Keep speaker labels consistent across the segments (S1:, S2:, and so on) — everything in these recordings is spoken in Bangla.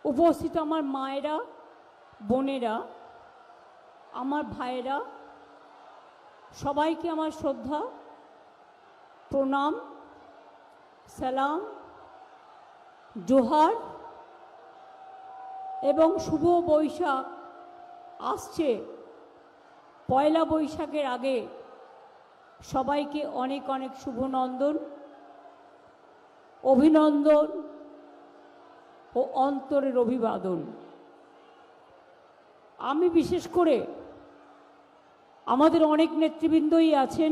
S1: উপস্থিত আমার মায়েরা, বোনেরা, আমার ভাইয়েরা, সবাইকে আমার শ্রদ্ধা, প্রণাম, সালাম, জোহার এবং শুভ বৈশাখ আসছে। পয়লা বৈশাখের আগে সবাইকে অনেক অনেক শুভনন্দন, অভিনন্দন ও অন্তরের অভিবাদন। আমি বিশেষ করে আমাদের অনেক নেতৃবৃন্দই আছেন,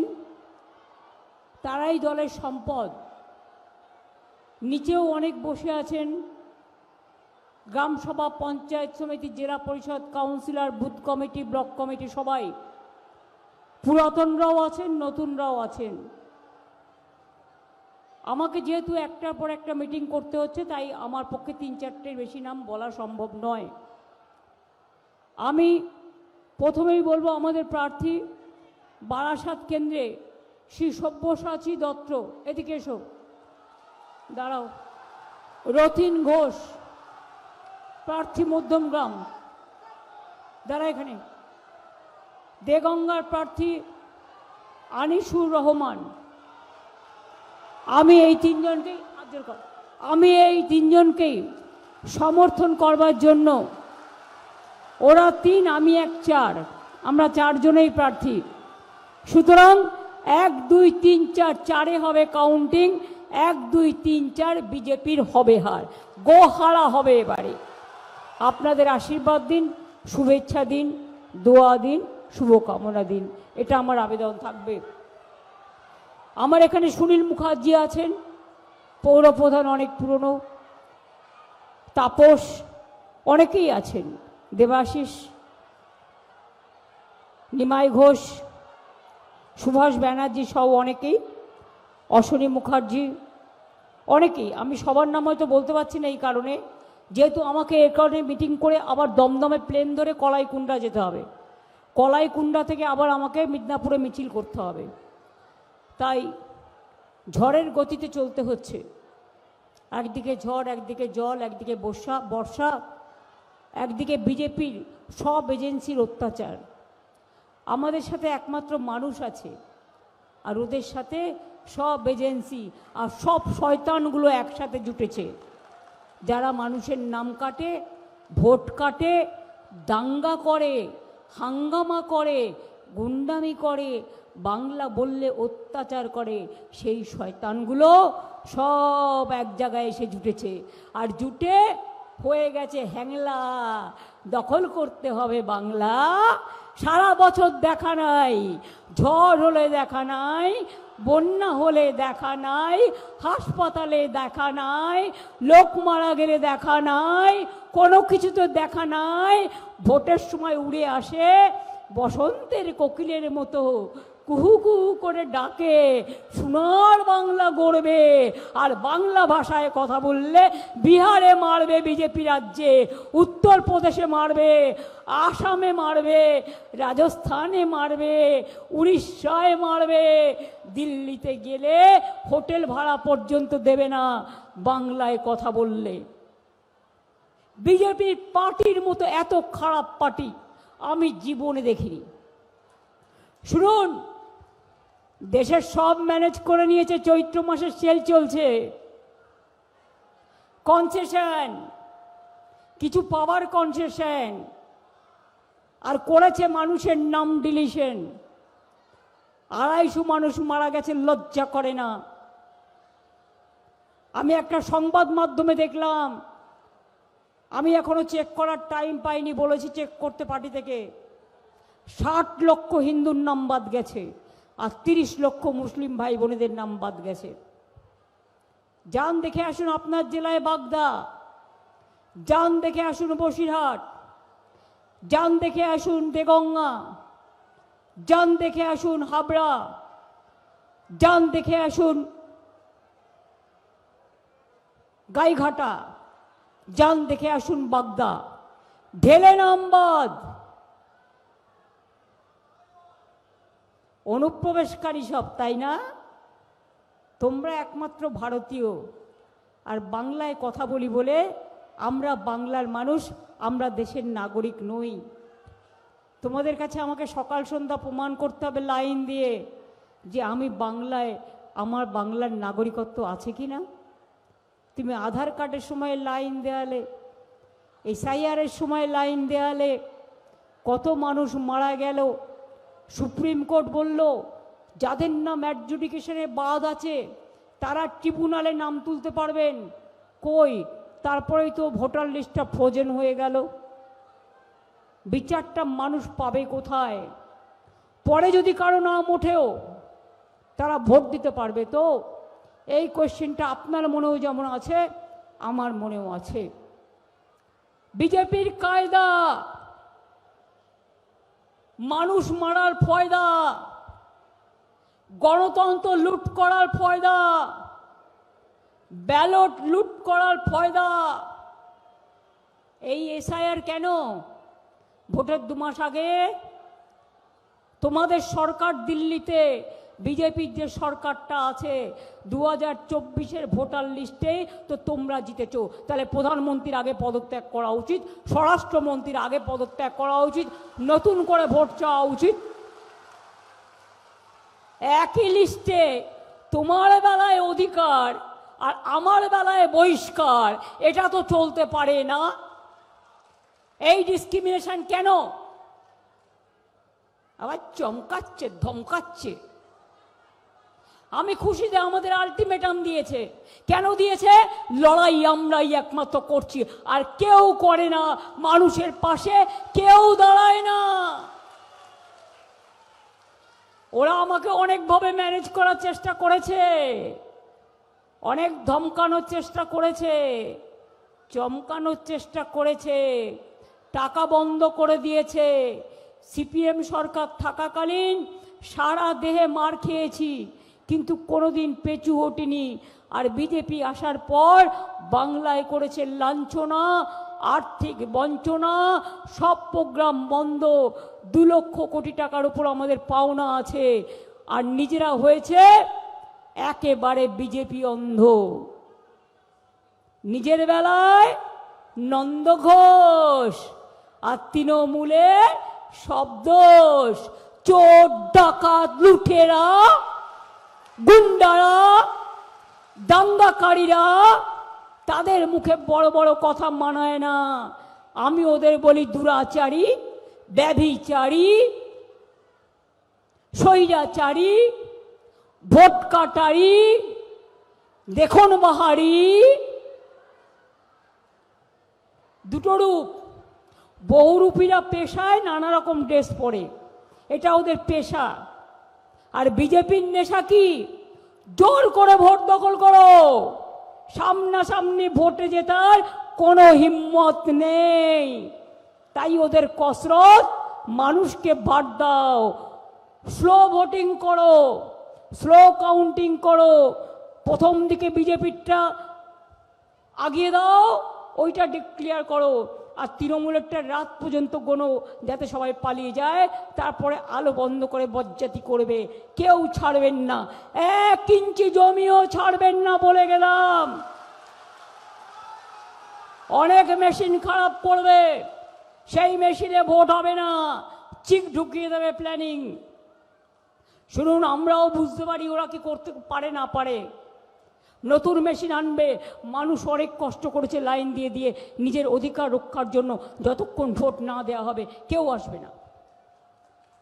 S1: তারাই দলের সম্পদ। নিচেও অনেক বসে আছেন, গ্রামসভা, পঞ্চায়েত সমিতি, জেলা পরিষদ, councillor, booth committee, block committee, সবাই পুরাতনরাও আছেন, নতুনরাও আছেন। আমাকে যেহেতু একটার পর একটা মিটিং করতে হচ্ছে, তাই আমার পক্ষে 3-4টের বেশি নাম বলা সম্ভব নয়। আমি প্রথমেই বলবো, আমাদের প্রার্থী বারাসাত কেন্দ্রে শ্রী সব্যসাচী দত্ত, এদিকে এসো, দাঁড়াও, রথিন ঘোষ, প্রার্থী মধ্যমগ্রাম, দাঁড়া এখানে, দেগঙ্গার প্রার্থী আনিসুর রহমান। আমি এই তিনজনকেই সমর্থন করবার জন্য, ওরা 3, আমি 1, 4, আমরা 4 জনেই প্রার্থী। সুতরাং 1, 2, 3, 4, 4-এ হবে কাউন্টিং। 1, 2, 3, 4 বিজেপির হবে হার, গোহারা হবে এবারে। আপনাদের আশীর্বাদ দিন, শুভেচ্ছা দিন, দোয়া দিন, শুভকামনা দিন, এটা আমার আবেদন থাকবে। আমার এখানে সুনীল মুখার্জি আছেন, পৌরপ্রধান, অনেক পুরনো। তাপস, অনেকেই আছেন, দেবাশিস, নিমাই ঘোষ, সুভাষ ব্যানার্জি সহ অনেকেই, অশ্বনী মুখার্জি, অনেকেই। আমি সবার নাম হয়তো বলতে পারছি না এই কারণে, যেহেতু আমাকে এর কারণে মিটিং করে আবার দমদমে প্লেন ধরে কলাইকুণ্ডা যেতে হবে, কলাইকুণ্ডা থেকে আবার আমাকে মিদনাপুরে মিছিল করতে হবে। তাই ঝড়ের গতিতে চলতে হচ্ছে, একদিকে ঝড়, একদিকে জল, একদিকে বর্ষা, একদিকে বিজেপির সব এজেন্সির অত্যাচার। আমাদের সাথে একমাত্র মানুষ আছে, আর ওদের সাথে সব এজেন্সি আর সব শয়তানগুলো একসাথে জুটেছে, যারা মানুষের নাম কাটে, ভোট কাটে, দাঙ্গা করে, হাঙ্গামা করে, গুন্ডামি করে, বাংলা বললে অত্যাচার করে। সেই শয়তানগুলো সব এক জায়গায় এসে জুটেছে, আর জুটে হয়ে গেছে হ্যাংলা। দখল করতে হবে বাংলা। সারা বছর দেখা নাই, ঝড় হলে দেখা নাই, বন্যা হলে দেখা নাই, হাসপাতালে দেখা নাই, লোক মারা গেলে দেখা নাই, কোনো কিছু তো দেখা নাই। ভোটের সময় উড়ে আসে, বসন্তের কোকিলের মতো কুহু কুহু করে ডাকে, সোনার বাংলা গড়বে। আর বাংলা ভাষায় কথা বললে বিহারে মারবে বিজেপি রাজ্যে, উত্তরপ্রদেশে মারবে, আসামে মারবে, রাজস্থানে মারবে, উড়িষ্যায় মারবে, দিল্লিতে গেলে হোটেল ভাড়া পর্যন্ত দেবে না বাংলায় কথা বললে। বিজেপির পার্টির মতো এত খারাপ পার্টি আমি জীবনে দেখিনি। শুনুন, দেশের সব ম্যানেজ করে নিয়েছে, চৈত্র মাসের সেল চলছে, কনসেশন, কিছু পাওয়ার কনসেশন, আর করেছে মানুষের নাম ডিলিশন। 250 মানুষ মারা গেছে, লজ্জা করে না? আমি একটা সংবাদ মাধ্যমে দেখলাম, আমি এখনো চেক করার টাইম পাইনি, বলেছি চেক করতে পার্টি থেকে, 60 লক্ষ হিন্দুর নাম বাদ গেছে, আর 30 লক্ষ মুসলিম ভাই বোনেদের নাম বাদ গেছে। যান দেখে আসুন আপনার জেলায় বাগদা, যান দেখে আসুন বসিরহাট, যান দেখে আসুন দেগঙ্গা, যান দেখে আসুন হাবড়া, যান দেখে আসুন গাইঘাটা, যান দেখে আসুন বাগদা, ঢেলে নাম বাদ। অনুপ্রবেশকারী সব, তাই না? তোমরা একমাত্র ভারতীয়, আর বাংলায় কথা বলি বলে আমরা বাংলার মানুষ, আমরা দেশের নাগরিক নই। তোমাদের কাছে আমাকে সকাল সন্ধ্যা প্রমাণ করতে হবে লাইন দিয়ে যে আমি বাংলায়, আমার বাংলার নাগরিকত্ব আছে কি না। তুমি আধার কার্ডের সময় লাইন দেয়ালে, এসআইআরের সময় লাইন দেয়ালে, কত মানুষ মারা গেল। সুপ্রিম কোর্ট বলল যাদের নাম অ্যাডজুডিকেশনে বাদ আছে তারা ট্রিব্যুনালে নাম তুলতে পারবেন। কই, তারপরেই তো ভোটার লিস্টটা ফ্রোজেন হয়ে গেল। বিচারটা মানুষ পাবে কোথায়? পরে যদি কারো নাম ওঠেও তারা ভোট দিতে পারবে তো? এই কোয়েশ্চেনটা আপনার মনেও যেমন আছে আমার মনেও আছে। বিজেপির কায়দা, মানুষ মারার ফয়দা, গণতন্ত্র লুট করার ফয়দা, ব্যালট লুট করার ফয়দা। এই এসআইআর কেন? ভোটের 2 মাস আগে তোমাদের সরকার দিল্লিতে, বিজেপির যে সরকারটা আছে, 2024-এর ভোটার লিস্টে তো তোমরা জিতেছো। তাহলে প্রধানমন্ত্রীর আগে পদত্যাগ করা উচিত, স্বরাষ্ট্রমন্ত্রীর আগে পদত্যাগ করা উচিত, নতুন করে ভোট চাওয়া উচিত। একই লিস্টে তোমার বেলায় অধিকার আর আমার বেলায় বহিষ্কার, এটা তো চলতে পারে না। এই ডিসক্রিমিনেশন কেন? আবার চমকাচ্ছে, ধমকাচ্ছে। আমি খুশি যে আমাদের আলটিমেটাম দিয়েছে। কেন দিয়েছে? লড়াই আমরাই একমাত্র করছি, আর কেউ করে না। মানুষের পাশে কেউ দাঁড়ায় না। ওরা আমাকে অনেকভাবে ম্যানেজ করার চেষ্টা করেছে, অনেক ধমকানোর চেষ্টা করেছে, চমকানোর চেষ্টা করেছে, টাকা বন্ধ করে দিয়েছে। সিপিএম সরকার থাকাকালীন সারা দেহে মার খেয়েছি, কিন্তু কোনোদিন পেছু হটিনি। আর বিজেপি আসার পর বাংলায় করেছে লাঞ্ছনা, আর্থিক বঞ্চনা, সব প্রোগ্রাম বন্ধ। 2 লক্ষ কোটি টাকার উপর আমাদের পাওনা আছে, আর নিজেরা হয়েছে একেবারে বিজেপি অন্ধ। নিজের বেলায় নন্দ ঘোষ, আর তৃণমূলে সব দোষ। চোর, ডাকাত, লুটেরা, গুন্ডারা, দাঙ্গাকারীরা, তাদের মুখে বড় বড় কথা মানায় না। আমি ওদের বলি দুরাচারী, ব্যভিচারী, স্বৈরাচারী, ভোট কাটারি, দেখুন বাহারি। দুটো রূপ। বহুরূপীরা পেশায় নানা রকম ড্রেস পরে, এটা ওদের পেশা। আর বিজেপির নেশা কি? জোর করে ভোট দখল করো, সামনাসামনি ভোটে জেতার কোনো হিম্মত নেই। তাই ওদের কসরত, মানুষকে বাদ দাও, স্লো ভোটিং করো, স্লো কাউন্টিং করো। প্রথম দিকে বিজেপিরটা আগিয়ে দাও, ওইটা ডিক্লেয়ার করো, আর তৃণমূলেরটা রাত পর্যন্ত গোনো, যাতে সবাই পালিয়ে যায়। তারপরে আলো বন্ধ করে বজ্জাতি করবে, কেউ ছাড়বেন না, 1 ইঞ্চি জমিও ছাড়বেন না বলে গেলাম। অনেক মেশিন খারাপ করবে, সেই মেশিনে ভোট হবে না, চিক ঢুকিয়ে দেবে প্ল্যানিং। শুনুন, আমরাও বুঝতে পারি ওরা কি করতে পারে না পারে। নতুন মেশিন আনবে, মানুষ অনেক কষ্ট করেছে লাইন দিয়ে দিয়ে নিজের অধিকার রক্ষার জন্য। যতক্ষণ ভোট না দেওয়া হবে কেউ আসবে না।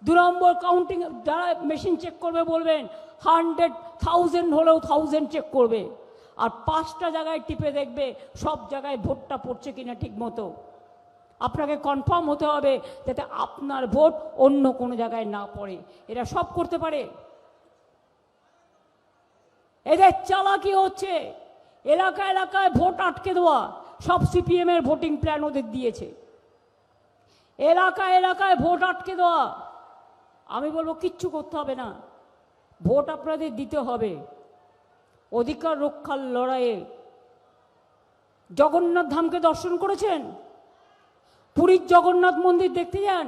S1: 2 নম্বর কাউন্টিং, যারা মেশিন চেক করবে বলবেন 100,000 হলেও 1000 চেক করবে, আর 5টা জায়গায় টিপে দেখবে সব জায়গায় ভোটটা পড়ছে কিনা ঠিক মতো। আপনাকে কনফার্ম হতে হবে যাতে আপনার ভোট অন্য কোনো জায়গায় না পড়ে। এরা সব করতে পারে। এদের চালাকি হচ্ছে, এলাকা এলাকায় ভোট আটকে দেওয়া। সব সিপিএমের ভোটিং প্ল্যান ওদের দিয়েছে, এলাকায় এলাকায় ভোট আটকে দেওয়া। আমি বলবো কিচ্ছু করতে হবে না, ভোট আপনাদের দিতে হবে অধিকার রক্ষার লড়াইয়ে। জগন্নাথ ধামকে দর্শন করেছেন? পুরীর জগন্নাথ মন্দির দেখতে যান?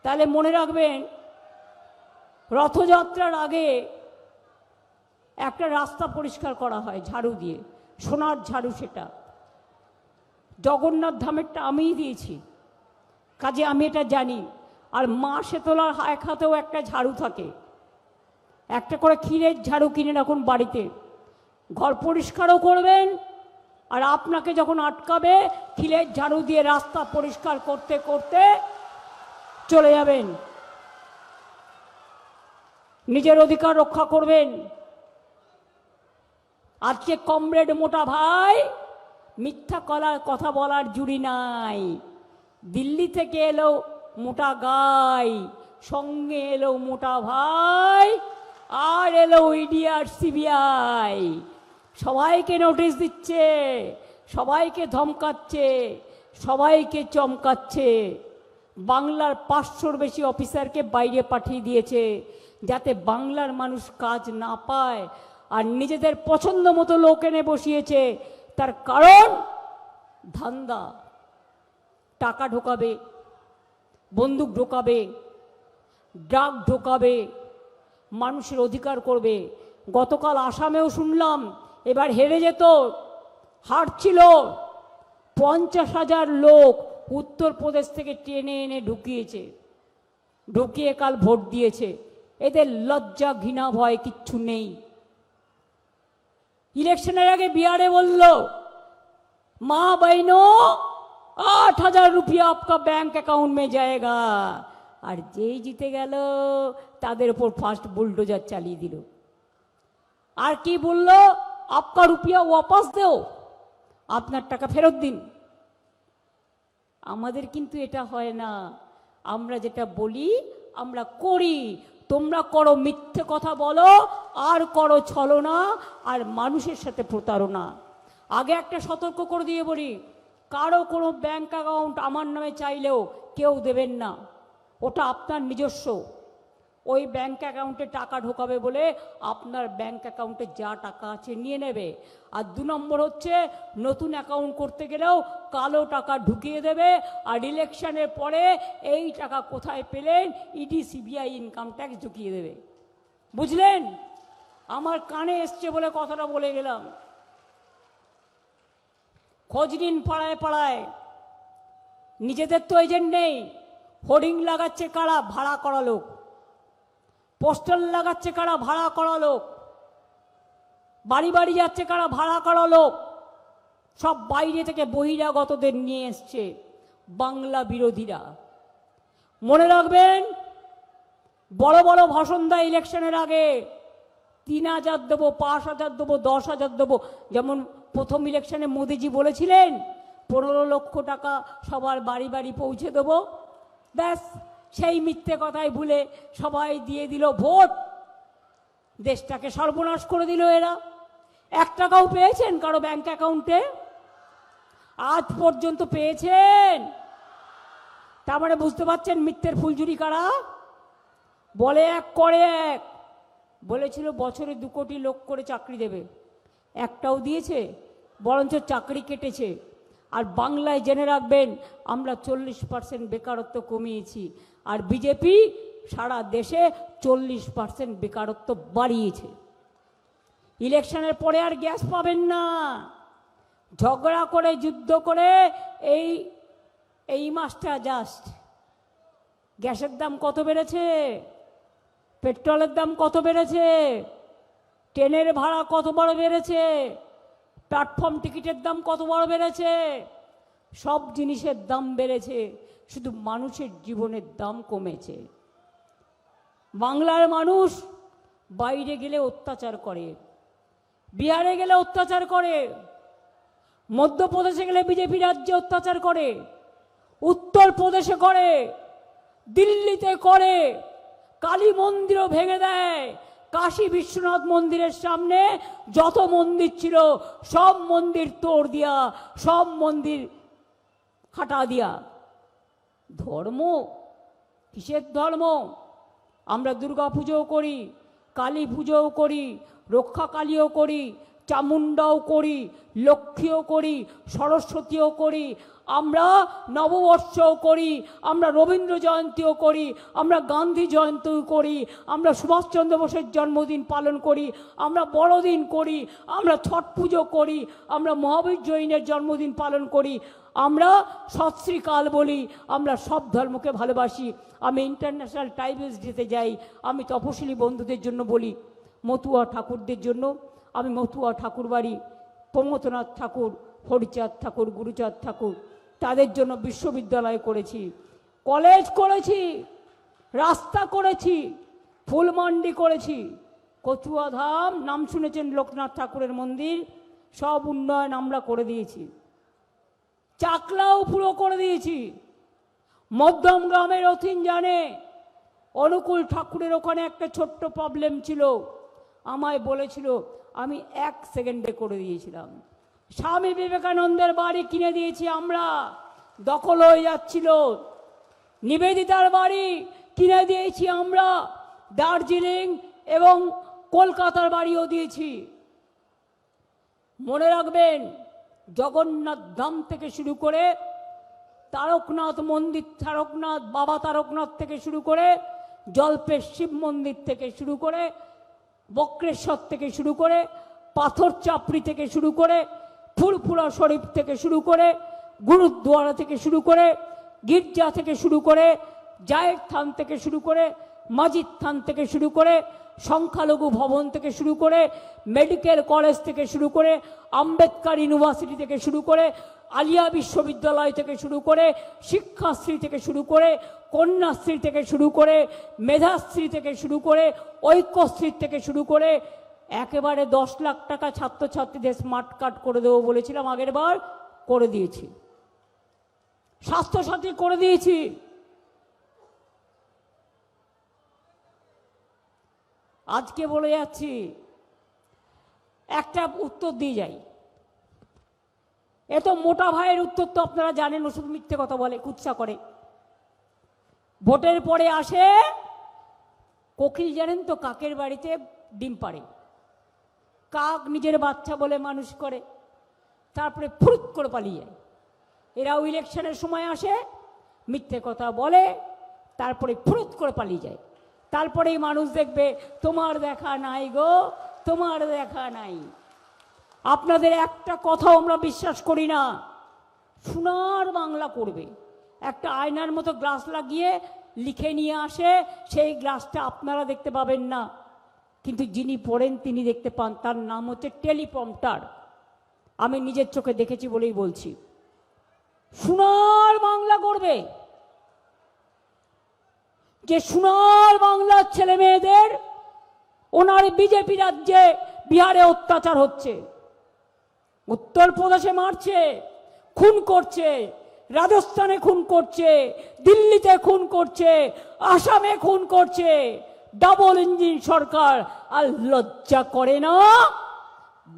S1: তাহলে মনে রাখবেন, রথযাত্রার আগে একটা রাস্তা পরিষ্কার করা হয় ঝাড়ু দিয়ে, সোনার ঝাড়ু সেটা। জগন্নাথ ধামেরটা আমিই দিয়েছি, কাজে আমি এটা জানি। আর মা শেতলার এক হাতেও একটা ঝাড়ু থাকে, একটা করে ক্ষীরের ঝাড়ু কিনে রাখুন বাড়িতে, ঘর পরিষ্কারও করবেন। আর আপনাকে যখন আটকাবে ক্ষীরের ঝাড়ু দিয়ে রাস্তা পরিষ্কার করতে করতে চলে যাবেন, নিজের অধিকার রক্ষা করবেন। আজকে কমরেড মোটা ভাই মিথ্যা কথা বলার জুড়ি নাই। দিল্লি থেকে এলো মোটা গাই, সঙ্গে এলো মোটা ভাই, আর এলো ইডি আর সিবিআই। সবাইকে নোটিশ দিচ্ছে, সবাইকে ধমকাচ্ছে, সবাইকে চমকাচ্ছে। বাংলার 500-র বেশি অফিসারকে বাইরে পাঠিয়ে দিয়েছে, যাতে বাংলার মানুষ কাজ না পায়। আর নিজেদের পছন্দ মতো লোক এনে বসিয়েছে, তার কারণ ধান্দা। টাকা ঢোকাবে, বন্দুক ঢোকাবে, ড্রাগ ঢোকাবে, মানুষের অধিকার করবে। গতকাল আসামেও শুনলাম এবার হেরে যেত, হারছিল। 50,000 লোক উত্তরপ্রদেশ থেকে টেনে এনে ঢুকিয়েছে, ঢুকিয়ে কাল ভোট দিয়েছে। এদের লজ্জা ঘৃণা ভয় কিচ্ছু নেই। ইলেকশনের আগে বিহারে বলল, মা बहनों 8,000 रुपया आपका बैंक अकाउंट में जाएगा। আর যেই জিতে গেল তাদের উপর ফার্স্ট বুলডোজার চালিয়ে দিল। আর কি বলল, आपका रुपया वापस दो, আপনার টাকা ফেরত দিন। আমাদের কিন্তু এটা হয় না। আমরা যেটা বলি আমরা করি। তোমরা করো মিথ্যে কথা বলো, আর করো ছলনা, আর মানুষের সাথে প্রতারণা। আগে একটা সতর্ক করে দিয়ে বলি, কারো কোনো ব্যাংক অ্যাকাউন্ট আমার নামে চাইলেও কেউ দেবেন না, ওটা আপনার নিজস্ব। ওই ব্যাংক অ্যাকাউন্টে টাকা ঢোকাবে বলে আপনার ব্যাংক অ্যাকাউন্টে যা টাকা আছে নিয়ে নেবে। আর 2 নম্বর হচ্ছে, নতুন অ্যাকাউন্ট করতে গেলেও কালো টাকা ঢুকিয়ে দেবে। আর ইলেকশনের পরে এই টাকা কোথায় পেলেন, ইডি সিবিআই ইনকাম ট্যাক্স ঢুকিয়ে দেবে। বুঝলেন? আমার কানে এসছে বলে কথাটা বলে গেলাম। খোঁজ নিন পাড়ায় পাড়ায়। নিজেদের তো এজেন্ট নেই, হোর্ডিং লাগাচ্ছে কারা, ভাড়া করা লোক। পোস্টার লাগাচ্ছে কারা, ভাড়া করা লোক। বাড়ি বাড়ি যাচ্ছে কারা, ভাড়া করা লোক। সব বাইরে থেকে বহিরাগতদের নিয়ে এসছে বাংলা বিরোধীরা। মনে রাখবেন, বড় বড় ভাষণ দেয় ইলেকশনের আগে, 3,000 দেবো, 5,000 দেবো, 10,000 দেবো। যেমন প্রথম ইলেকশনে মোদিজি বলেছিলেন 15 লক্ষ টাকা সবার বাড়ি বাড়ি পৌঁছে দেবো। ব্যাস, সেই মিথ্যে কথায় ভুলে সবাই দিয়ে দিল ভোট, দেশটাকে সর্বনাশ করে দিল এরা। 1 টাকাও পেয়েছেন কারো ব্যাংক অ্যাকাউন্টে? আজ পর্যন্ত পেয়েছেন? তার মানে বুঝতে পারছেন মিথ্যের ফুলঝুরি কারা। বলে এক করে এক। বলেছিল বছরে 2 কোটি লোক করে চাকরি দেবে, একটাও দিয়েছে? বরঞ্চ চাকরি কেটেছে। আর বাংলায় জেনে রাখবেন, আমরা 40% বেকারত্ব কমিয়েছি, আর বিজেপি সারা দেশে 40% বেকারত্ব বাড়িয়েছে। ইলেকশনের পরে আর গ্যাস পাবেন না। ঝগড়া করে, যুদ্ধ করে এই মাসটা জাস্ট গ্যাসের দাম কত বেড়েছে, পেট্রোলের দাম কত বেড়েছে, ট্রেনের ভাড়া কত বড় বেড়েছে, প্ল্যাটফর্ম টিকিটের দাম কত বড় বেড়েছে। সব জিনিসের দাম বেড়েছে, শুধু মানুষের জীবনের দাম কমেছে। বাংলার মানুষ বাইরে গেলে অত্যাচার করে, বিহারে গেলে অত্যাচার করে, মধ্যপ্রদেশে গেলে বিজেপি রাজ্যে অত্যাচার করে, উত্তরপ্রদেশে করে, দিল্লিতে করে, কালী মন্দিরও ভেঙে দেয়। কাশী বিশ্বনাথ মন্দিরের সামনে যত মন্দির ছিল সব মন্দির তোড় দিয়া, সব মন্দির হাঁটা দিয়া। ধর্ম কিসের ধর্ম? আমরা দুর্গা পুজোও করি, কালী পুজোও করি, রক্ষা কালীও করি, চামুণ্ডাও করি, লক্ষ্মীও করি, সরস্বতীও করি, আমরা নববর্ষও করি, আমরা রবীন্দ্র জয়ন্তীও করি, আমরা গান্ধী জয়ন্তীও করি, আমরা সুভাষচন্দ্র বোসের জন্মদিন পালন করি, আমরা বড়দিন করি, আমরা ছট পুজো করি, আমরা মহাবীর জৈনের জন্মদিন পালন করি, আমরা সৎ শ্রীকাল বলি, আমরা সব ধর্মকে ভালোবাসি। আমি ইন্টারন্যাশনাল ট্রাইবালস ডেতে যাই, আমি তপশিলি বন্ধুদের জন্য বলি, মতুয়া ঠাকুরদের জন্য আমি মতুয়া ঠাকুর বাড়ি, প্রমথনাথ ঠাকুর, হরিচাঁদ ঠাকুর, গুরুচাঁদ ঠাকুর, তাদের জন্য বিশ্ববিদ্যালয় করেছি, কলেজ করেছি, রাস্তা করেছি, ফুলমান্ডি করেছি, কচুয়া ধাম, নাম শুনেছেন লোকনাথ ঠাকুরের মন্দির, সব উন্নয়ন আমরা করে দিয়েছি। চাকলাও পুরো করে দিয়েছি। মধ্যম গ্রামের অথিন জানে, অনুকূল ঠাকুরের ওখানে একটা ছোট্ট প্রবলেম ছিল, আমায় বলেছিল, আমি 1 সেকেন্ডে করে দিয়েছিলাম। স্বামী বিবেকানন্দের বাড়ি কিনে দিয়েছি আমরা, দখল হয়ে যাচ্ছিল। নিবেদিতার বাড়ি কিনে দিয়েছি আমরা, দার্জিলিং এবং কলকাতার বাড়িও দিয়েছি। মনে রাখবেন, জগন্নাথ ধাম থেকে শুরু করে তারকনাথ মন্দির, তারকনাথ বাবা তারকনাথ থেকে শুরু করে, জল্পের শিব মন্দির থেকে শুরু করে, বক্রেশ্বর থেকে শুরু করে, পাথর চাপড়ি থেকে শুরু করে, ফুরফুরা শরীফ থেকে শুরু করে, গুরুদ্বারা থেকে শুরু করে, গির্জা থেকে শুরু করে, জায়ের থান থেকে শুরু করে, মাজিদ থান থেকে শুরু করে, সংখ্যালঘু ভবন থেকে শুরু করে, মেডিকেল কলেজ থেকে শুরু করে, আম্বেদকর ইউনিভার্সিটি থেকে শুরু করে, আলিয়া বিশ্ববিদ্যালয় থেকে শুরু করে, শিক্ষাশ্রী থেকে শুরু করে, কন্যাশ্রী থেকে শুরু করে, মেধাশ্রী থেকে শুরু করে, ঐক্যশ্রী থেকে শুরু করে, একেবারে 10 লাখ টাকা ছাত্রছাত্রীদের স্মার্ট কার্ড করে দেবো বলেছিলাম আগের বার, করে দিয়েছি। স্বাস্থ্যসাথী করে দিয়েছি। আজকে বলে যাচ্ছি, একটা উত্তর দিয়ে যাই। এ তো মোটা ভাইয়ের উত্তর তো আপনারা জানেন, ওষুধ মিথ্যে কথা বলে, কুৎসা করে। ভোটের পরে আসে কোকিল, জানেন তো কাকের বাড়িতে ডিম পাড়ে, কাক নিজের বাচ্চা বলে মানুষ করে, তারপরে ফুরুত করে পালিয়ে যায়। এরাও ইলেকশনের সময় আসে, মিথ্যে কথা বলে, তারপরে ফুরুত করে পালিয়ে যায়। তারপরেই মানুষ দেখবে তোমার দেখা নাই গো, তোমার দেখা নাই। আপনাদের একটা কথাও আমরা বিশ্বাস করি না। সোনার বাংলা করবে, একটা আয়নার মতো গ্লাস লাগিয়ে লিখে নিয়ে আসে, সেই গ্লাসটা আপনারা দেখতে পাবেন না, কিন্তু যিনি পড়েন তিনি দেখতে পান। তার নাম হচ্ছে টেলিপ্রম্পটার। আমি নিজের চোখে দেখেছি বলেই বলছি। সোনার বাংলা করবে, যে সোনার বাংলার ছেলে মেয়েদের ওনার বিজেপি রাজ্যে বিহারে অত্যাচার হচ্ছে, উত্তরপ্রদেশে মারছে, খুন করছে, রাজস্থানে খুন করছে, দিল্লিতে খুন করছে, আসামে খুন করছে, ডাবল ইঞ্জিন সরকার। আর লজ্জা করে না?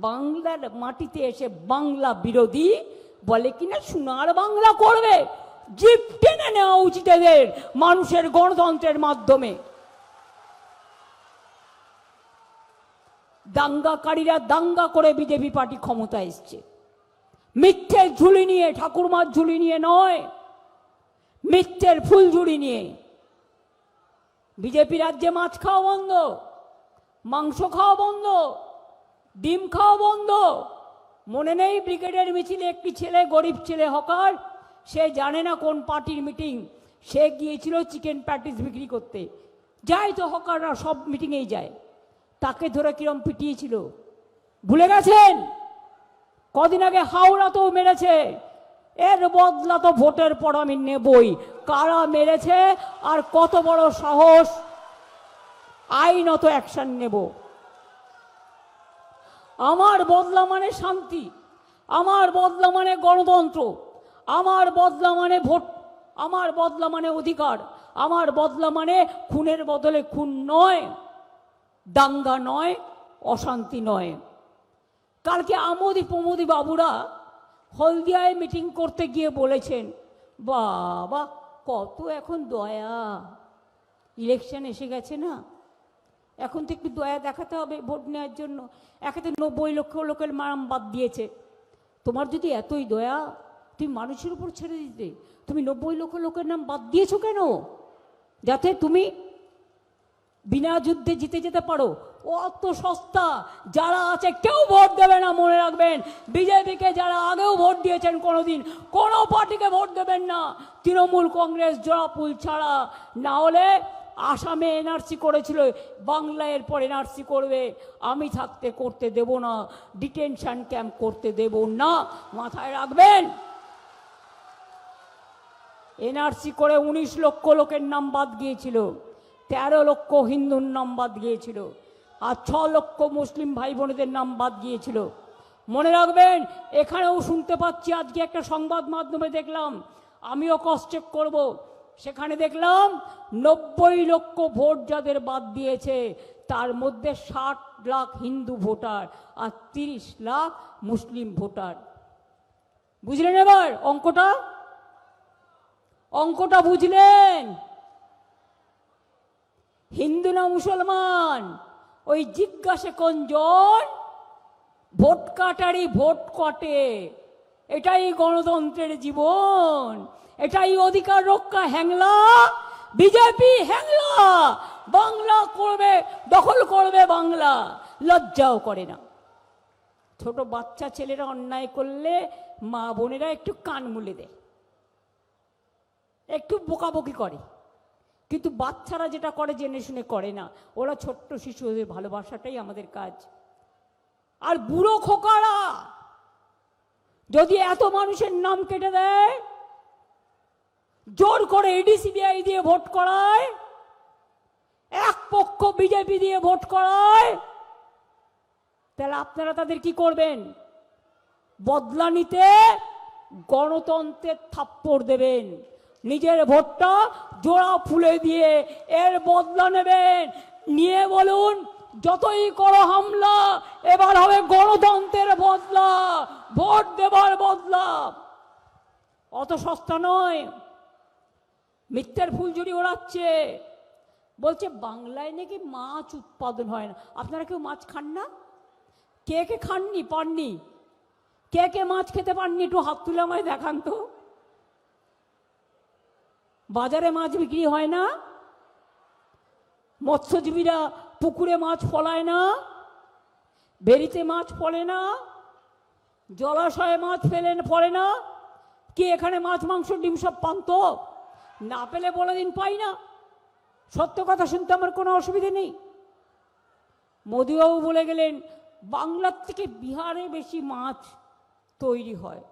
S1: বাংলার মাটিতে এসে বাংলা বিরোধী বলে কিনা সোনার বাংলা করবে। জিপ টেনে নেওয়া উচিত এদের মানুষের গণতন্ত্রের মাধ্যমে। দাঙ্গাকারীরা দাঙ্গা করে বিজেপি পার্টি ক্ষমতা এসছে, মিথ্যের ঝুলি নিয়ে, ঠাকুরমার ঝুলি নিয়ে নয়, মিথ্যের ফুল ঝুলি নিয়ে। বিজেপি রাজ্যে মাছ খাওয়া বন্ধ, মাংস খাওয়া বন্ধ, ডিম খাওয়া বন্ধ। মনে নেই ব্রিগেডের মিছিলে একটি ছেলে, গরিব ছেলে, হকার, সে জানে না কোন পার্টির মিটিং, সে গিয়েছিল চিকেন প্যাটিস বিক্রি করতে। যায় তো হকাররা, সব মিটিংয়েই যায়। তাকে ধরে কিরম পিটিয়েছিল ভুলে গেছেন? কদিন আগে হাওড়াতেও মেরেছে। এর বদলা তো ভোটের পর আমি নেবই। কারা মেরেছে আর কত বড় সাহস, আইনত অ্যাকশন নেব। আমার বদলা মানে শান্তি, আমার বদলা মানে গণতন্ত্র, আমার বদলা মানে ভোট, আমার বদলা মানে অধিকার, আমার বদলা মানে খুনের বদলে খুন নয়, দাঙ্গা নয়, অশান্তি নয়। কালকে আমোদি প্রমোদি বাবুরা হলদিয়ায় মিটিং করতে গিয়ে বলেছেন, বাবা কত এখন দয়া, ইলেকশন এসে গেছে না, এখন তো একটু দয়া দেখাতে হবে ভোট নেওয়ার জন্য। একেতে 90 লক্ষ লোকের নাম বাদ দিয়েছে। তোমার যদি এতই দয়া, তুমি মানুষের উপর ছেড়ে দিতে, তুমি 90 লক্ষ লোকের নাম বাদ দিয়েছো কেন? যাতে তুমি বিনা যুদ্ধে জিতে যেতে পারো। ও অত সস্তা, যারা আছে কেউ ভোট দেবে না, মনে রাখবেন। বিজেপিকে যারা আগেও ভোট দিয়েছেন কোনোদিন, কোনো পার্টিকে ভোট দেবেন না, তৃণমূল কংগ্রেস জোড়াফুল ছাড়া। না হলে আসামে এনআরসি করেছিল, বাংলা এরপর এনআরসি করবে, আমি থাকতে করতে দেব না, ডিটেনশন ক্যাম্প করতে দেব না, মাথায় রাখবেন। এনআরসি করে 19 লক্ষ লোকের নাম বাদ গিয়েছিল, 13 লক্ষ হিন্দুর নাম বাদ গিয়েছিল, আর 6 লক্ষ মুসলিম ভাই বোনেদের নাম বাদ গিয়েছিল। মনে রাখবেন, এখানেও শুনতে পাচ্ছি, আজকে একটা সংবাদ মাধ্যমে দেখলাম, আমিও ক্রস চেক করব, সেখানে দেখলাম 90 লক্ষ ভোট যাদের বাদ দিয়েছে, তার মধ্যে 60 লাখ হিন্দু ভোটার আর 30 লাখ মুসলিম ভোটার। বুঝলেন এবার অঙ্কটা? অঙ্কটা বুঝলেন? হিন্দু না মুসলমান, ওই জিজ্ঞাসে কোনজন, ভোট কাটারি ভোট কটে। এটাই গণতন্ত্রের জীবন, এটাই অধিকার রক্ষা। হ্যাংলা বিজেপি, হ্যাংলা বাংলা করবে, দখল করবে বাংলা, লজ্জাও করে না। ছোট বাচ্চা ছেলেরা অন্যায় করলে মা বোনেরা একটু কান মুলে দেয়, একটু বকাবকি করে, কিন্তু বাচ্চারা যেটা করে জেনে শুনে করে না। ওরা ছোট্ট শিশু, ওদের ভালোবাসাটাই আমাদের কাজ। আর বুড়ো খোকারা যদি এত মানুষের নাম কেটে দেয়, জোর করে ইডি সিবিআই দিয়ে ভোট করায়, এক পক্ষ বিজেপি দিয়ে ভোট করায়, তাহলে আপনারা তাদের কি করবেন? বদলা নিতে গণতন্ত্রের থাপ্পড় দেবেন, নিজের ভোটটা জোড়া ফুলে দিয়ে এর বদলা নেবেন। নিয়ে বলুন, যতই করো হামলা, এবার হবে গণতন্ত্রের বদলা, ভোট দেবার বদলা। অত সস্তা নয়। মিথ্যের ফুলঝুরি ওড়াচ্ছে, বলছে বাংলায় নাকি মাছ উৎপাদন হয় না। আপনারা কেউ মাছ খান না? কে কে খাননি, পাননি? কে কে মাছ খেতে পাননি একটু হাত তুলে আমায় দেখান তো। বাজারে মাছ বিক্রি হয় না, মৎস্যজীবীরা পুকুরে মাছ ফলায় না, ভেরিতে মাছ ফলে না, জলাশয়ে মাছ ফলে না। কি এখানে মাছ মাংস ডিম সব পান তো? না পেলে বলে দিন পাই না, সত্য কথা শুনতে আমার কোনো অসুবিধে নেই। মোদিবাবু বলে গেলেন বাংলার থেকে বিহারে বেশি মাছ তৈরি হয়,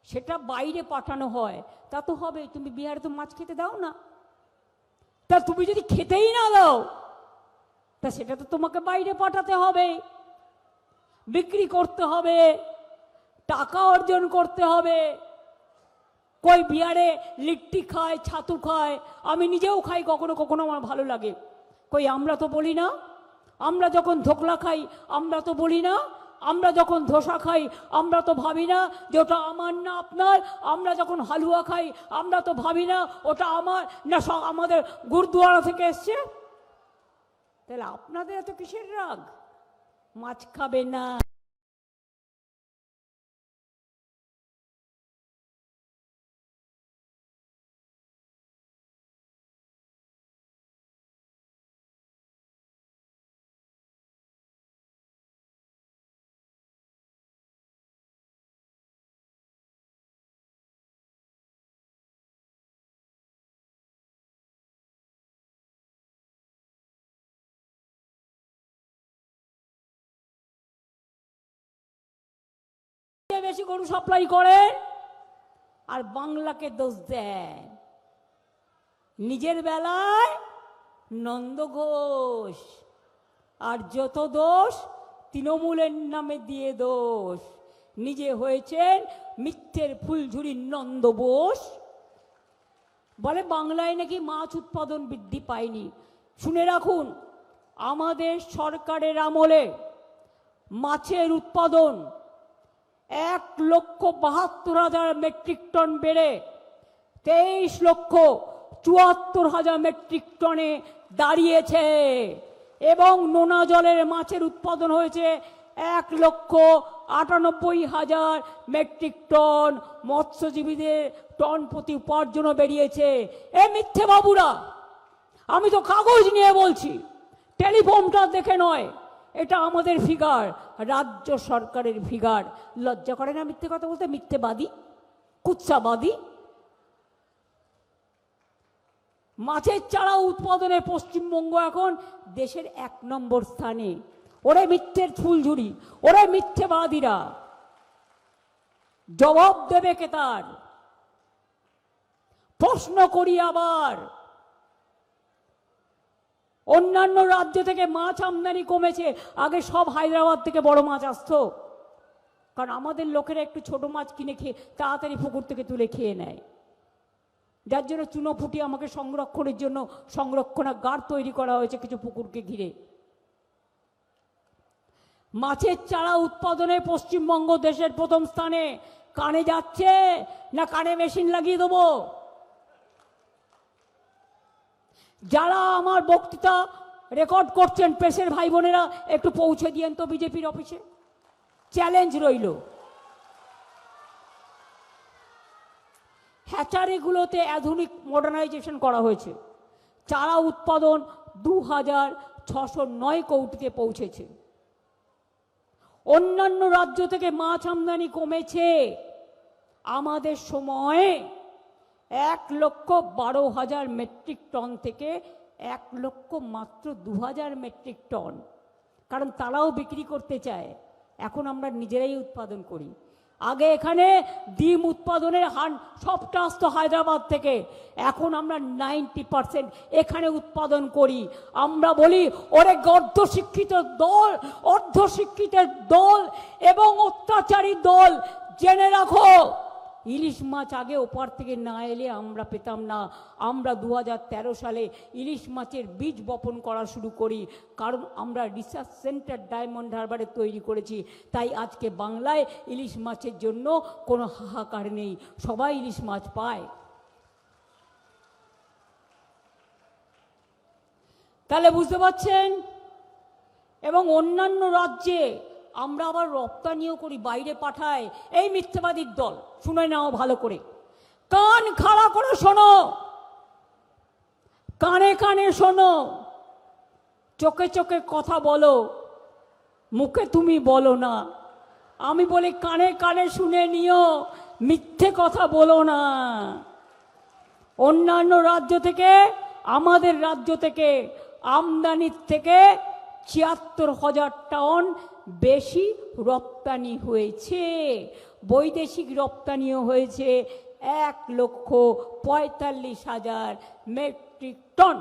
S1: সেটা বাইরে পাঠানো হয়। তা তো হবে, তুমি বিহারে তো মাছ খেতে দাও না, তা তুমি যদি খেতেই না দাও, তা সেটা তো তোমাকে বাইরে পাঠাতে হবে, বিক্রি করতে হবে, টাকা অর্জন করতে হবে। কই বিহারে লিট্টি খায়, ছাতু খায়, আমি নিজেও খাই, কখনো কখনো আমার ভালো লাগে। কই আমরা তো বলি না? আমরা যখন ধোকলা খাই আমরা তো বলি না? আমরা যখন ধোসা খাই আমরা তো ভাবি না যে ওটা আমার না আপনার? আমরা যখন হালুয়া খাই আমরা তো ভাবি না ওটা আমার না আমাদের গুরুদুয়ারা থেকে এসছে? তাহলে আপনাদের এত কিসের রাগ? মাছ খাবে না, বেশি গরু সাপ্লাই করেন আর বাংলাকে দোষ দেন। নিজের বেলায় নন্দ ঘোষ, আর যত দোষ তৃণমূলের নামে দিয়ে দোষ। নিজে হয়েছেন মিথ্যের ফুলঝুরির নন্দ বোস। বলে বাংলায় নাকি মাছ উৎপাদন বৃদ্ধি পায়নি। শুনে রাখুন, আমাদের সরকারের আমলে মাছের উৎপাদন 1,72,000 মেট্রিক টন বেড়ে 23,74,000 মেট্রিক টনে দাঁড়িয়েছে, এবং নোনা জলের মাছের উৎপাদন হয়েছে 1,98,000 মেট্রিক টন। মৎস্যজীবীদের টন প্রতি উপার্জনও বেরিয়েছে। এ মিথ্যে বাবুরা, আমি তো কাগজ নিয়ে বলছি, টেলিফোনটা দেখে নয়, এটা আমাদের ফিগার, রাজ্য সরকারের ফিগার। লজ্জা করে না মিথ্যে কথা বলতে? মিথ্যেবাদী, কুৎসাবাদী। মাছের চারা উৎপাদনে পশ্চিমবঙ্গ এখন দেশের 1 নম্বর স্থানে। ওরে মিথ্যের ফুলঝুরি, ওরে মিথ্যেবাদীরা, জবাব দেবে কে তার? প্রশ্ন করি আবার, অন্যান্য রাজ্য থেকে মাছ আমদানি কমেছে। আগে সব হায়দ্রাবাদ থেকে বড় মাছ আসতো, কারণ আমাদের লোকেরা একটু ছোট মাছ কিনে খেয়ে তাড়াতাড়ি পুকুর থেকে তুলে খেয়ে নেয়। যার জন্য চুনোপুঁটি আমাকে সংরক্ষণের জন্য সংরক্ষণাগার তৈরি করা হয়েছে কিছু পুকুরকে ঘিরে। মাছের চারা উৎপাদনে পশ্চিমবঙ্গ দেশের 1ম স্থানে। কানে যাচ্ছে না কানে মেশিন লাগিয়ে দেবো? যারা আমার বক্তৃতা রেকর্ড করছেন প্রেসের ভাই বোনেরা, একটু পৌঁছে দিয়েন তো বিজেপির অফিসে। চ্যালেঞ্জ রইল। হ্যাচারিগুলোতে আধুনিক মডার্নাইজেশন করা হয়েছে। চারা উৎপাদন 2609 কৌটিতে পৌঁছেছে। অন্যান্য রাজ্য থেকে মাছ আমদানি কমেছে। আমাদের সময়ে 1,12,000 মেট্রিক টন থেকে 1,00,000 মাত্র 2,000 মেট্রিক টন, কারণ তারাও বিক্রি করতে চায়। এখন আমরা নিজেরাই উৎপাদন করি। আগে এখানে ডিম উৎপাদনের হার সবটা আসতো হায়দ্রাবাদ থেকে, এখন আমরা 90% এখানে উৎপাদন করি। আমরা বলি ওরে অর্ধশিক্ষিত দল, অর্ধশিক্ষিতের দল এবং অত্যাচারী দল, জেনে রাখো ইলিশ মাছ আগে ওপার থেকে না এলে আমরা পেতাম না। আমরা 2013 সালে ইলিশ মাছের বীজ বপন করা শুরু করি, কারণ আমরা রিসার্চ সেন্টার ডায়মন্ড হারবারে তৈরি করেছি। তাই আজকে বাংলায় ইলিশ মাছের জন্য কোনো হাহাকার নেই, সবাই ইলিশ মাছ পায়। তাহলে বুঝতে পারছেন? এবং অন্যান্য রাজ্যে আমরা আবার রপ্তানিও করি, বাইরে পাঠায় এই মিথ্যাবাদীর দল। শুনে নাও ভালো করে, কান খাড়া করে শোনো, কানে কানে শোনো, চোখে চোখে কথা বলো, মুখে তুমি বলো না। আমি বলি কানে কানে শুনে নিও, মিথ্যে কথা বলো না। অন্যান্য রাজ্য থেকে আমাদের রাজ্য থেকে আমদানির থেকে ৭৪,০০০ টন বেশি রপ্তানি হয়েছে। বৈদেশিক রপ্তানিও হয়েছে ১,৪৫,০০০ মেট্রিক টন।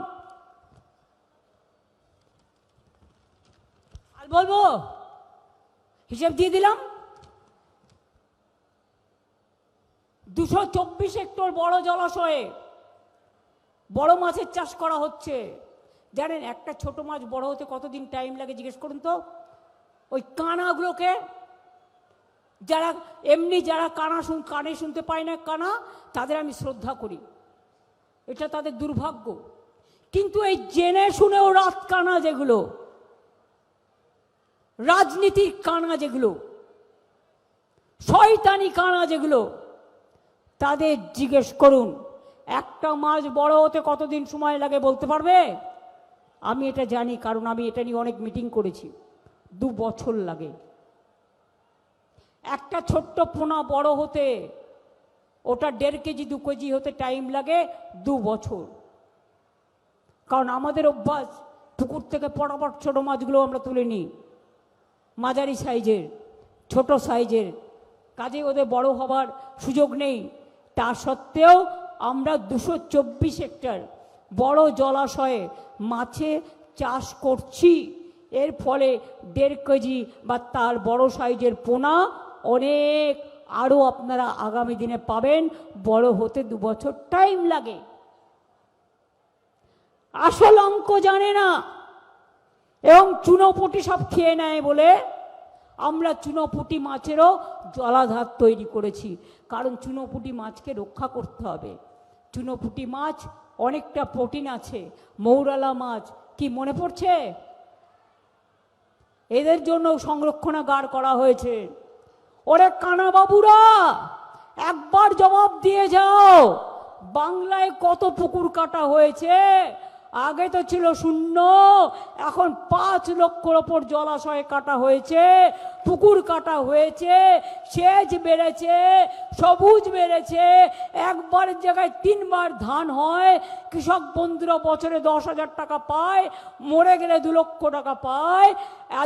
S1: আর বলবো হিসেব দিয়ে দিলাম। 224 হেক্টর বড় জলাশয়ে বড় মাছের চাষ করা হচ্ছে। জানেন একটা ছোট মাছ বড় হতে কতদিন টাইম লাগে জিজ্ঞেস করুন তো? ওই কানাগুলোকে, যারা এমনি যারা কানে শুনতে পায় না কানা, তাদের আমি শ্রদ্ধা করি, এটা তাদের দুর্ভাগ্য। কিন্তু এই জেনে শুনেও রাত কানা যেগুলো, রাজনীতির কানা যেগুলো, শয়তানি কানা যেগুলো, তাদের জিজ্ঞেস করুন একটা মাছ বড় হতে কতদিন সময় লাগে বলতে পারবে? আমি এটা জানি, কারণ আমি এটা নিয়ে অনেক মিটিং করেছি। 2 বছর লাগে। একটা ছোট্ট পোনা বড় হতে, ওটা 1.5 কেজি 2 কেজি হতে টাইম লাগে 2 বছর। কারণ আমাদের অভ্যাস পুকুর থেকে পটাপট ছোট মাছগুলো আমরা তুলে নিই, মাঝারি সাইজের, ছোট সাইজের, কাজে ওদের বড় হবার সুযোগ নেই। তা সত্ত্বেও আমরা 224 হেক্টর বড় জলাশয়ে মাছে চাষ করছি। এর ফলে 1.5 কেজি বা তার বড় সাইজের পোনা অনেক আরও আপনারা আগামী দিনে পাবেন। বড় হতে 2 বছর টাইম লাগে। আসল অঙ্ক জানে না এবং চুনোপুঁটি সব খেয়ে নেয় বলে আমরা চুনোপুঁটি মাছেরও জলাধার তৈরি করেছি। কারণ চুনোপুঁটি মাছকে রক্ষা করতে হবে। চুনোপুঁটি মাছ অনেকটা প্রোটিন আছে। মৌরালা মাছ কি মনে পড়ছে? এদের জন্য সংরক্ষণাগার করা হয়েছে। ওরে কানা বাবুরা, একবার জবাব দিয়ে যাও, বাংলায় কত পুকুর কাটা হয়েছে আগে তো ছিল শূন্য, এখন 5 লক্ষর ওপর জলাশয় কাটা হয়েছে, পুকুর কাটা হয়েছে, সেচ বেড়েছে, সবুজ বেড়েছে, একবারের জায়গায় 3 বার ধান হয়। কৃষক বন্ধুরা বছরে 10,000 টাকা পায়, মরে গেলে 2 লক্ষ টাকা পায়।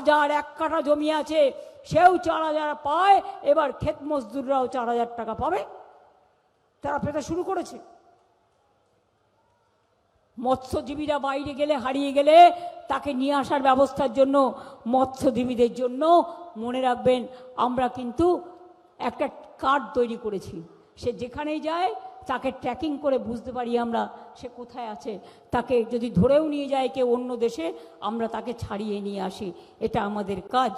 S1: যার 1 কাঠা জমি আছে সেও 4,000 পায়। এবার ক্ষেত মজদুররাও 4,000 টাকা পাবে, তারা পেতে শুরু করেছে। মৎস্যজীবীরা বাইরে গেলে, হারিয়ে গেলে তাকে নিয়ে আসার ব্যবস্থার জন্য মৎস্যজীবীদের জন্য মনে রাখবেন আমরা কিন্তু একটা কার্ড তৈরি করেছি। সে যেখানেই যায় তাকে ট্র্যাকিং করে বুঝতে পারি আমরা সে কোথায় আছে। তাকে যদি ধরেও নিয়ে যায় কেউ অন্য দেশে, আমরা তাকে ছাড়িয়ে নিয়ে আসি। এটা আমাদের কাজ।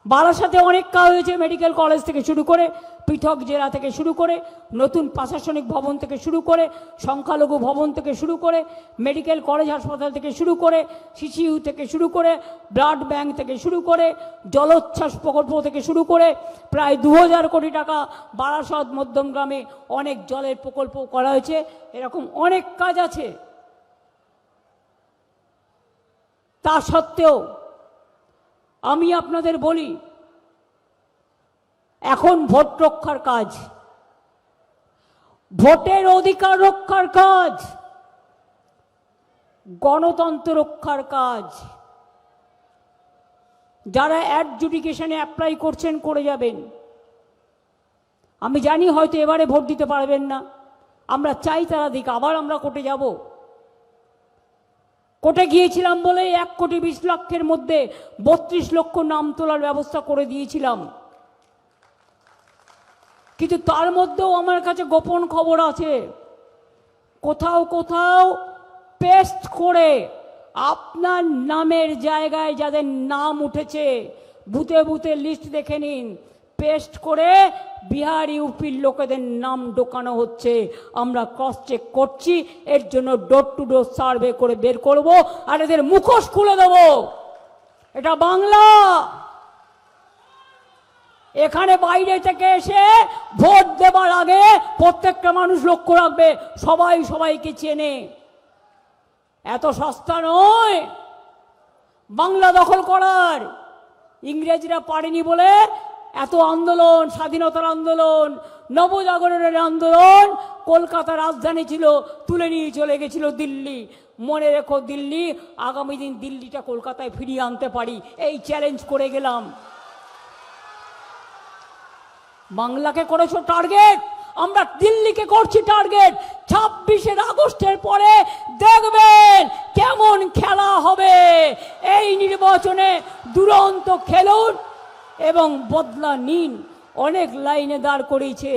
S1: বারাসাতে অনেক কাজ হয়েছে, মেডিকেল কলেজ থেকে শুরু করে, পৃথক জেলা থেকে শুরু করে, নতুন প্রশাসনিক ভবন থেকে শুরু করে, সংখ্যালঘু ভবন থেকে শুরু করে, মেডিকেল কলেজ হাসপাতাল থেকে শুরু করে, সিসিইউ থেকে শুরু করে, ব্লাড ব্যাংক থেকে শুরু করে, জলোচ্ছ্বাস প্রকল্প থেকে শুরু করে প্রায় 2000 কোটি টাকা বারাসত মধ্যমগ্রামে অনেক জলের প্রকল্প করা হয়েছে। এরকম অনেক কাজ আছে। তা সত্ত্বেও আমি আপনাদের বলি, এখন ভোট রক্ষার কাজ, ভোটের অধিকার রক্ষার কাজ, গণতন্ত্র রক্ষার কাজ। যারা অ্যাডজুডিকেশনে অ্যাপ্লাই করছেন করে যাবেন। আমি জানি হয়তো এবারে ভোট দিতে পারবেন না, আমরা চাই তারা দিক। আবার আমরা কোর্টে যাব। কোর্টে গিয়েছিলাম বলে 1,20,00,000-এর মধ্যে 32 লক্ষ নাম তোলার ব্যবস্থা করে দিয়েছিলাম। কিন্তু তার মধ্যেও আমার কাছে গোপন খবর আছে, কোথাও কোথাও পেস্ট করে আপনার নামের জায়গায় যাদের নাম উঠেছে, বুথে বুথে লিস্ট দেখে নিন, পেস্ট করে বিহার ইউপির লোকেদের নাম ঢোকানো হচ্ছে। আমরা ক্রস চেক করছি, এর জন্য ডোর টু ডোর সার্ভে করে বের করব, আর এদের মুখোশ খুলে দেব। এটা বাংলা। এখানে বাইরে থেকে এসে ভোট দেবার আগে প্রত্যেকটা মানুষ লক্ষ্য রাখবে সবাই সবাইকে চেনে। এত সস্তা নয় বাংলা দখল করার। ইংরেজরা পারেনি বলে এত আন্দোলন, স্বাধীনতার আন্দোলন, নবজাগরণের আন্দোলন। কলকাতা রাজধানী ছিল, তুলে নিয়ে চলে গেছিল দিল্লি। মনে রেখো দিল্লি, আগামী দিন দিল্লিটা কলকাতায় ফিরিয়ে আনতে পারি, এই চ্যালেঞ্জ করে গেলাম। বাংলাকে করেছো টার্গেট, আমরা দিল্লিকে করছি টার্গেট। 26 আগস্টের পরে দেখবেন কেমন খেলা হবে। এই নির্বাচনে দুরন্ত খেলুন এবং বদলা নিন। অনেক লাইনে দাঁড় করিয়েছে,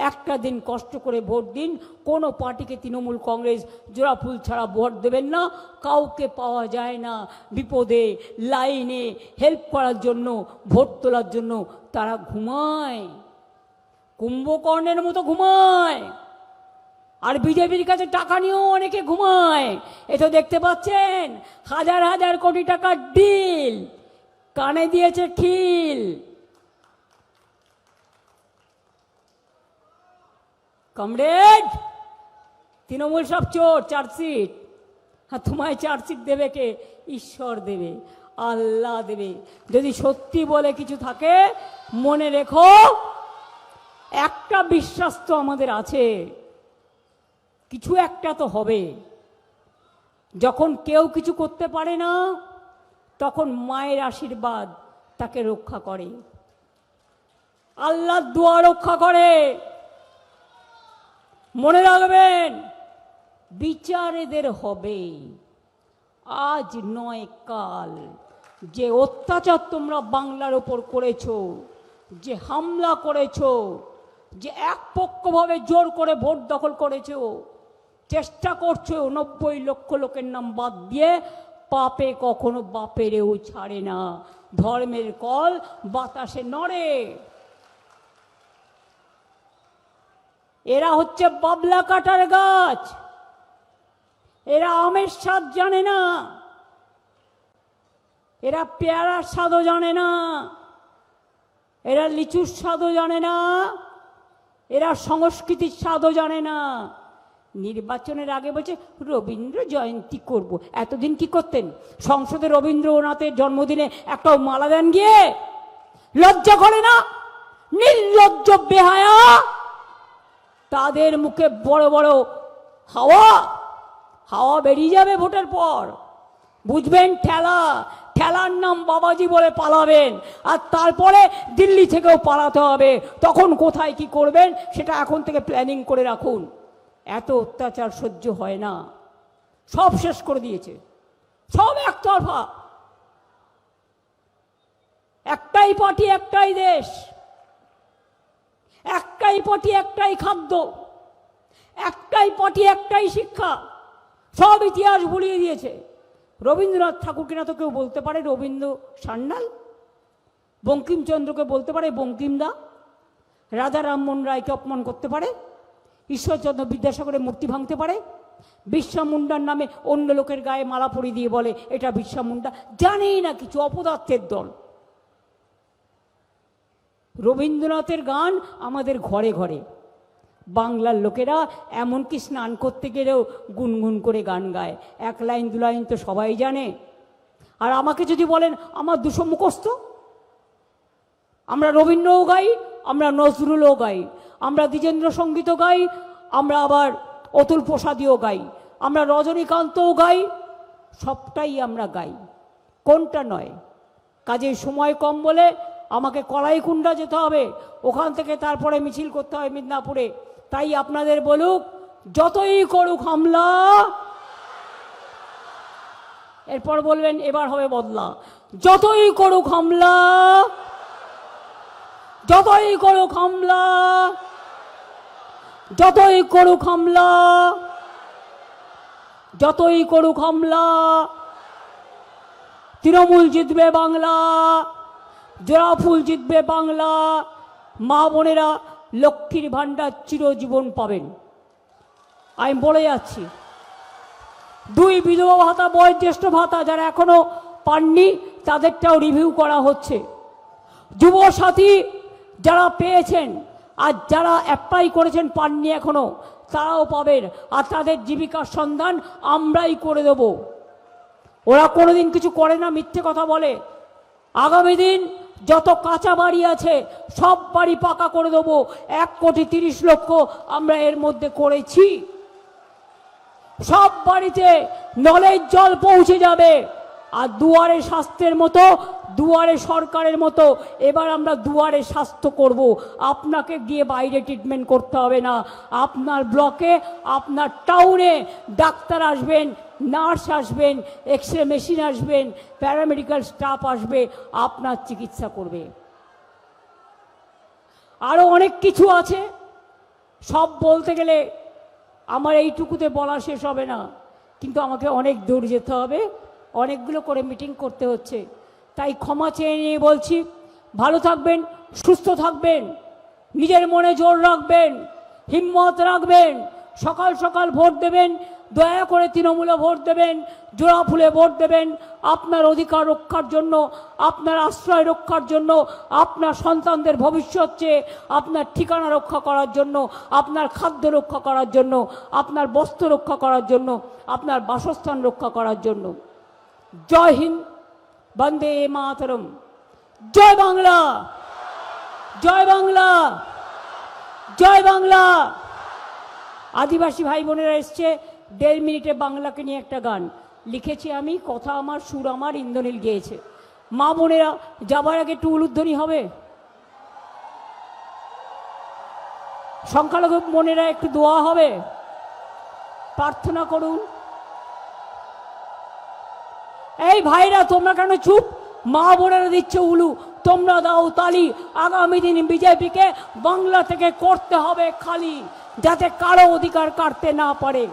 S1: একটা দিন কষ্ট করে ভোট দিন। কোনো পার্টিকে তৃণমূল কংগ্রেস জোড়াফুল ছাড়া ভোট দেবেন না। কাউকে পাওয়া যায় না বিপদে, লাইনে হেল্প করার জন্য, ভোট তোলার জন্য। তারা ঘুমায়, কুম্ভকর্ণের মতো ঘুমায়। আর বিজেপির কাছে টাকা নিয়েও অনেকে ঘুমায়। এ তো দেখতে পাচ্ছেন, হাজার হাজার কোটি টাকার ডিল, কানে দিয়েছে খিল। কমরেড, তৃণমূল সব চোর, চার্জশিট। হ্যাঁ, তোমায় চার্জশিট দেবে কে? ঈশ্বর দেবে, আল্লাহ দেবে। যদি সত্যি বলে কিছু থাকে মনে রেখো, একটা বিশ্বাস তো আমাদের আছে, কিছু একটা তো হবে। যখন কেউ কিছু করতে পারে না, তখন মায়ের আশীর্বাদ তাকে রক্ষা করে, আল্লাহর দোয়া রক্ষা করে। মনে রাখবেন, বিচার এদের হবে, আজ নয় কাল। যে অত্যাচার তোমরা বাংলার ওপর করেছো, যে হামলা করেছো, যে একপক্ষভাবে জোর করে ভোট দখল করেছো, চেষ্টা করছো 90 লক্ষ লোকের নাম বাদ দিয়ে, পাপে কখনো বাপেরেও ছাড়ে না। ধর্মের কল বাতাসে নড়ে। এরা হচ্ছে বাবলা কাটার গাছ। এরা আমের স্বাদ জানে না, এরা পেয়ারার স্বাদও জানে না, এরা লিচুর স্বাদও জানে না, এরা সংস্কৃতির স্বাদও জানে না। নির্বাচনের আগে বলছে রবীন্দ্র জয়ন্তী করব। এতদিন কি করতেন? সংসদে রবীন্দ্রনাথের জন্মদিনে একটা মালা দেন গিয়ে? লজ্জা করে না? নির্লজ্জ বেহায়া। তাদের মুখে বড় বড় হাওয়া হাওয়া বেরিয়ে যাবে ভোটের পর, বুঝবেন ঠেলা। ঠেলার নাম বাবাজি বলে পালাবেন, আর তারপরে দিল্লি থেকেও পালাতে হবে। তখন কোথায় কি করবেন সেটা এখন থেকে প্ল্যানিং করে রাখুন। এত অত্যাচার সহ্য হয় না, সব শেষ করে দিয়েছে, সব একতরফা। একটাই পার্টি একটাই দেশ, একটাই পার্টি একটাই খাদ্য, একটাই পার্টি একটাই শিক্ষা, সব ইতিহাস ভুলিয়ে দিয়েছে। রবীন্দ্রনাথ ঠাকুরকে না তো কেউ বলতে পারে রবীন্দ্র সান্যাল, বঙ্কিমচন্দ্রকে বলতে পারে বঙ্কিমদা, রাজা রামমোহন রায়কে অপমান করতে পারে, ঈশ্বরচন্দ্র বিদ্যাসাগরের মূর্তি ভাঙতে পারে, বিরসা মুন্ডার নামে অন্য লোকের গায়ে মালা পরিয়ে দিয়ে বলে এটা বিরসা মুন্ডা। জানেই না কিছু, অপদার্থের দল। রবীন্দ্রনাথের গান আমাদের ঘরে ঘরে, বাংলার লোকেরা এমনকি স্নান করতে গেলেও গুনগুন করে গান গায়। এক লাইন দু লাইন তো সবাই জানে। আর আমাকে যদি বলেন আমার 200 মুখস্থ, আমরা রবীন্দ্রও গাই, আমরা নজরুলও গাই, আমরা দ্বিজেন্দ্র সঙ্গীতও গাই, আমরা আবার অতুল প্রসাদীও গাই, আমরা রজনীকান্তও গাই, সবটাই আমরা গাই, কোনটা নয়। কাজেই সময় কম বলে আমাকে কলাইকুণ্ডা যেতে হবে, ওখান থেকে তারপরে মিছিল করতে হয় মিদনাপুরে। তাই আপনাদের বলুক, যতই করুক হামলা, এরপর বলবেন এবার হবে বদলা। যতই করুক হামলা, যতই করুক হামলা, যতই করুক হামলা, যতই করুক হামলা, তৃণমূল জিতবে বাংলা, জোড়াফুল জিতবে বাংলা। মা বোনেরা লক্ষ্মীর ভাণ্ডার চিরজীবন পাবেন। আমি বলে যাচ্ছি, 2 বিধবা ভাতা, বয়োজ্যেষ্ঠ ভাতা যারা এখনো পাননি তাদেরটাও রিভিউ করা হচ্ছে। যুবসাথী যারা পেয়েছেন আর যারা অ্যাপ্লাই করেছেন পাননি এখনো, তারাও পাবেন। আর তাদের জীবিকার সন্ধান আমরাই করে দেব। ওরা কোনোদিন কিছু করে না, মিথ্যে কথা বলে। আগামী দিন যত কাঁচা বাড়ি আছে সব বাড়ি পাকা করে দেবো। 1,30,00,000 আমরা এর মধ্যে করেছি। সব বাড়িতে নলের জল পৌঁছে যাবে। আর দুয়ারে স্বাস্থ্যের মতো, দুয়ারে সরকারের মতো এবার আমরা দুয়ারে স্বাস্থ্য করব। আপনাকে গিয়ে বাইরে ট্রিটমেন্ট করতে হবে না। আপনার ব্লকে, আপনার টাউনে ডাক্তার আসবেন, নার্স আসবেন, এক্সরে মেশিন আসবেন, প্যারামেডিক্যাল স্টাফ আসবে, আপনার চিকিৎসা করবে। আরও অনেক কিছু আছে, সব বলতে গেলে আমার এইটুকুতে বলা শেষ হবে না। কিন্তু আমাকে অনেক দূর যেতে হবে, অনেকগুলো করে মিটিং করতে হচ্ছে। তাই ক্ষমা চেয়ে নিয়ে বলছি, ভালো থাকবেন, সুস্থ থাকবেন, নিজের মনে জোর রাখবেন, হিম্মত রাখবেন, সকাল সকাল ভোট দেবেন, দয়া করে তৃণমূলে ভোট দেবেন, জোড়া ফুলে ভোট দেবেন। আপনার অধিকার রক্ষার জন্য, আপনার আশ্রয় রক্ষার জন্য, আপনার সন্তানদের ভবিষ্যৎ চেয়ে, আপনার ঠিকানা রক্ষা করার জন্য, আপনার খাদ্য রক্ষা করার জন্য, আপনার বস্ত্র রক্ষা করার জন্য, আপনার বাসস্থান রক্ষা করার জন্য। জয় হিন্দ, বন্দে মাতরম, জয় বাংলা, জয় বাংলা, জয় বাংলা। আদিবাসী ভাই বোনেরা এসছে, 1.5 মিনিটে বাংলাকে নিয়ে একটা গান লিখেছি আমি, কথা আমার, সুর আমার, ইন্দ্রনীল গেয়েছে। মা বোনেরা যাবার আগে একটু উলুধ্বনি হবে। সংখ্যালঘু বোনেরা একটু দোয়া হবে, প্রার্থনা করুন। এই ভাইরা তোমরা কেন চুপ? মা বোনেরা দিচ্ছে উলু, তোমরা দাও তালি। আগামী দিন বিজেপিকে বাংলা থেকে করতে হবে খালি, যাতে কারো অধিকার কাটতে না পারে।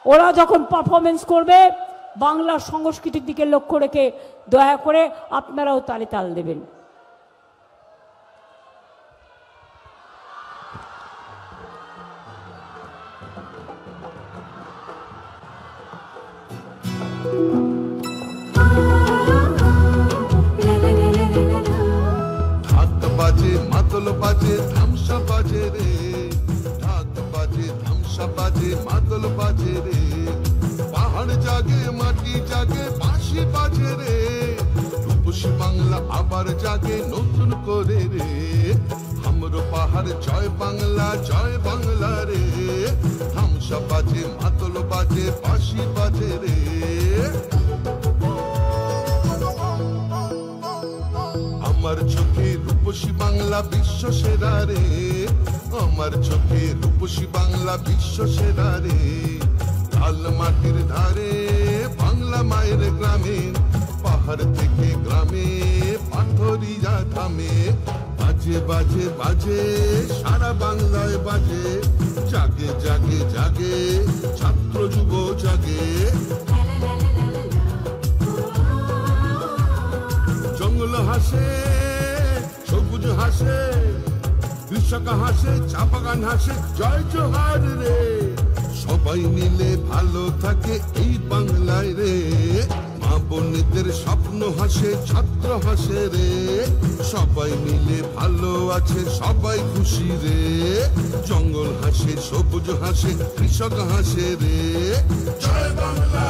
S1: ওরা যখন পারফরমেন্স করবে বাংলার সংস্কৃতির দিকে লক্ষ্য রেখে, দয়া করে আপনারাও তালে তাল দেবেন।
S2: ঢাক বাজে, মাদল বাজে, ধামসা বাজে রে, ঢাক বাজে। মাদল বাজে রে, পাহাড় জাগে মাটি জাগে বাঁশি বাজে রে, রূপসী বাংলা আবার জাগে নতুন করে রে। হামরো পাহাড় জয় বাংলা রে, ধামসা বাজে মাদল বাজে বাঁশি বাজে রে। আমার চোখে রূপসী বাংলা বিশ্ব সেরা রে, আমার চোখে রূপসী বাংলা বিশ্ব সেরা রে। লাল মাটির ধারে বাংলা মায়ের গ্রামে, পাহাড় থেকে গ্রামে পাথরিয়া থামে, বাজে বাজে বাজে সারা বাংলায় বাজে, জাগে জাগে জাগে ছাত্র যুব জাগে। জঙ্গল হাসে সবুজ হাসে, কৃষক হাসে চা বাগান হাসে, জয় জোহার রে। সবাই মিলে ভালো থাকে এই বাংলায় রে, মা বোনেদের স্বপ্ন হাসে ছাত্র হাসে রে। সবাই মিলে ভালো আছে সবাই খুশি রে, জঙ্গল হাসে সবুজ হাসে কৃষক হাসে রে। জয় বাংলা।